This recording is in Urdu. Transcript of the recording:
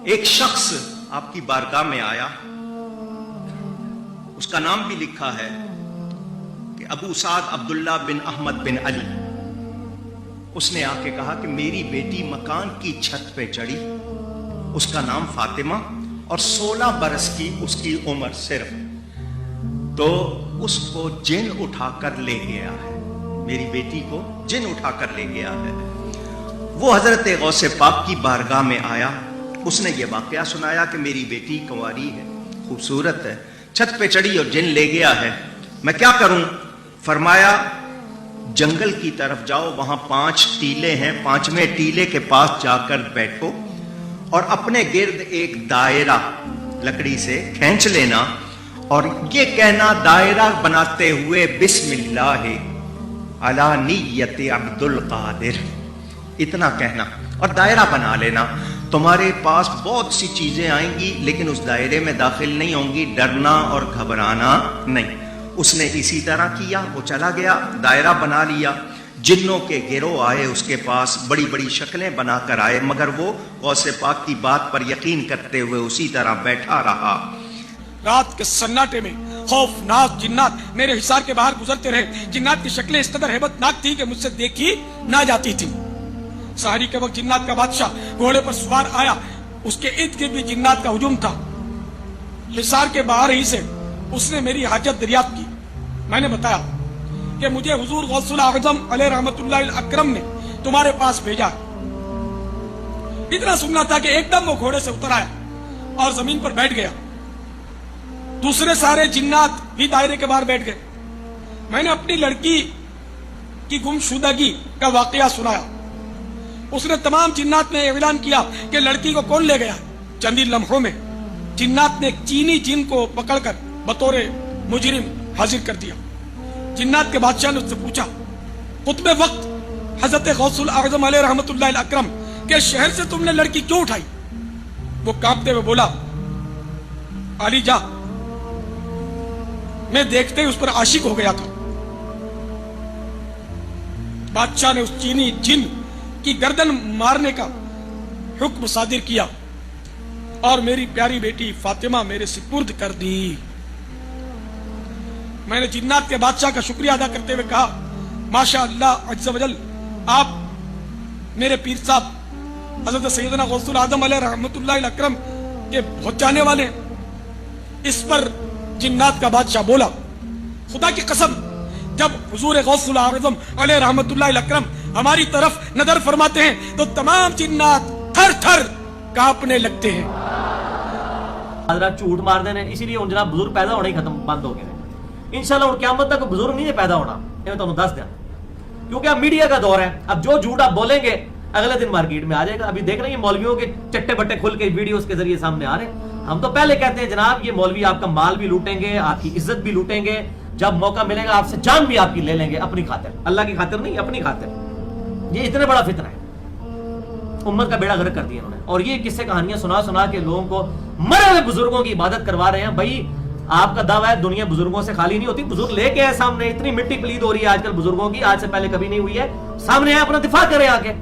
ایک شخص آپ کی بارگاہ میں آیا, اس کا نام بھی لکھا ہے کہ ابو سعد عبداللہ بن احمد بن علی. اس نے آ کے کہا کہ میری بیٹی مکان کی چھت پہ چڑھی, اس کا نام فاطمہ اور 16 برس کی اس کی عمر صرف, تو اس کو جن اٹھا کر لے گیا ہے, میری بیٹی کو جن اٹھا کر لے گیا ہے. وہ حضرت غوث پاک کی بارگاہ میں آیا, اس نے یہ واقعہ سنایا کہ میری بیٹی کنواری ہے, خوبصورت ہے, چھت پہ چڑھی اور جن لے گیا ہے, میں کیا کروں؟ فرمایا جنگل کی طرف جاؤ, وہاں 5 ٹیلے ہیں, 5ویں ٹیلے کے پاس جا کر بیٹھو اور اپنے گرد ایک دائرہ لکڑی سے کھینچ لینا اور یہ کہنا دائرہ بناتے ہوئے بسم اللہ علی نیت عبد القادر, اتنا کہنا اور دائرہ بنا لینا. تمہارے پاس بہت سی چیزیں آئیں گی لیکن اس دائرے میں داخل نہیں ہوں گی, ڈرنا اور گھبرانا نہیں. اس نے اسی طرح کیا, وہ چلا گیا, دائرہ بنا لیا. جنوں کے گروہ آئے اس کے پاس, بڑی بڑی شکلیں بنا کر آئے, مگر وہ غوث پاک کی بات پر یقین کرتے ہوئے اسی طرح بیٹھا رہا. رات کے سناٹے میں خوفناک جنات میرے حصار کے باہر گزرتے رہے. جنات کی شکلیں اس قدر ہیبت ناک تھی کہ مجھ سے دیکھی نہ جاتی تھی. سحری کے وقت جنات کا بادشاہ گھوڑے پر سوار آیا, اس کے ارد گرد بھی جنات کا ہجوم تھا. حصار کے باہر ہی سے اس نے میری حاجت دریافت کی. میں نے بتایا کہ مجھے حضور غوث الاعظم علیہ رحمت اللہ الاکرم نے تمہارے پاس بھیجا. اتنا سننا تھا کہ ایک دم وہ گھوڑے سے اتر آیا اور زمین پر بیٹھ گیا. دوسرے سارے جنات بھی دائرے کے باہر بیٹھ گئے. میں نے اپنی لڑکی کی گمشدگی کا واقعہ سنایا. اس نے تمام جنات میں اعلان کیا کہ لڑکی کو کون لے گیا. چند ہی لمحوں میں جنات نے ایک چینی جن کو پکڑ کر بطور مجرم حاضر کر دیا. جنات کے بادشاہ نے اس سے پوچھا, قطب وقت حضرت غوث الاعظم علیہ رحمت اللہ الاکرم کے شہر سے تم نے لڑکی کیوں اٹھائی؟ وہ کانپتے ہوئے بولا, علی جا, میں دیکھتے ہی اس پر عاشق ہو گیا تھا. بادشاہ نے اس چینی جن کی گردن مارنے کا حکم صادر کیا اور میری پیاری بیٹی فاطمہ میرے سپرد کر دی. میں نے جنات کے بادشاہ کا شکریہ ادا کرتے ہوئے کہا, ماشاء اللہ عز و جل, آپ میرے پیر صاحب حضرت سیدنا غوث الاعظم علیہ رحمت اللہ الاکرم کے بہت جانے والے ہیں. اس پر جنات کا بادشاہ بولا, خدا کی قسم, جب حضور غوث الاعظم علیہ رحمت اللہ الاکرم ہماری طرف نظر فرماتے ہیں تو تمام جنات تھر تھر کانپنے لگتے ہیں. حضرات جھوٹ مار دینے, اسی لیے ان جناب بزرگ پیدا ہونے ہی ختم بند ہو گئے. انشاءاللہ ان قیامت تک بزرگ نہیں پیدا ہونا, یہ میں تمہیں دس دیا, کیونکہ اب میڈیا کا دور ہے. اب جو جھوٹ آپ بولیں گے اگلے دن مارکیٹ میں آ جائے گا. ابھی دیکھ رہے ہیں مولویوں کے چٹے بٹے کھل کے ویڈیوز کے ذریعے سامنے آ رہے ہیں. ہم تو پہلے کہتے ہیں جناب یہ مولوی آپ کا مال بھی لوٹیں گے, آپ کی عزت بھی لوٹیں گے, جب موقع ملے گا آپ سے جان بھی آپ کی لے لیں گے, اپنی خاطر, اللہ کی خاطر نہیں, اپنی خاطر. یہ اتنے بڑا فتنہ ہے, امت کا بیڑا غرق کر دیا انہوں نے. اور یہ قصے کہانیاں سنا سنا کے لوگوں کو مرے ہوئے بزرگوں کی عبادت کروا رہے ہیں. بھائی آپ کا دعویٰ ہے دنیا بزرگوں سے خالی نہیں ہوتی, بزرگ لے کے ہے سامنے. اتنی مٹی پلید ہو رہی ہے آج کل بزرگوں کی, آج سے پہلے کبھی نہیں ہوئی ہے. سامنے ہے, اپنا دفاع کریں آ کے.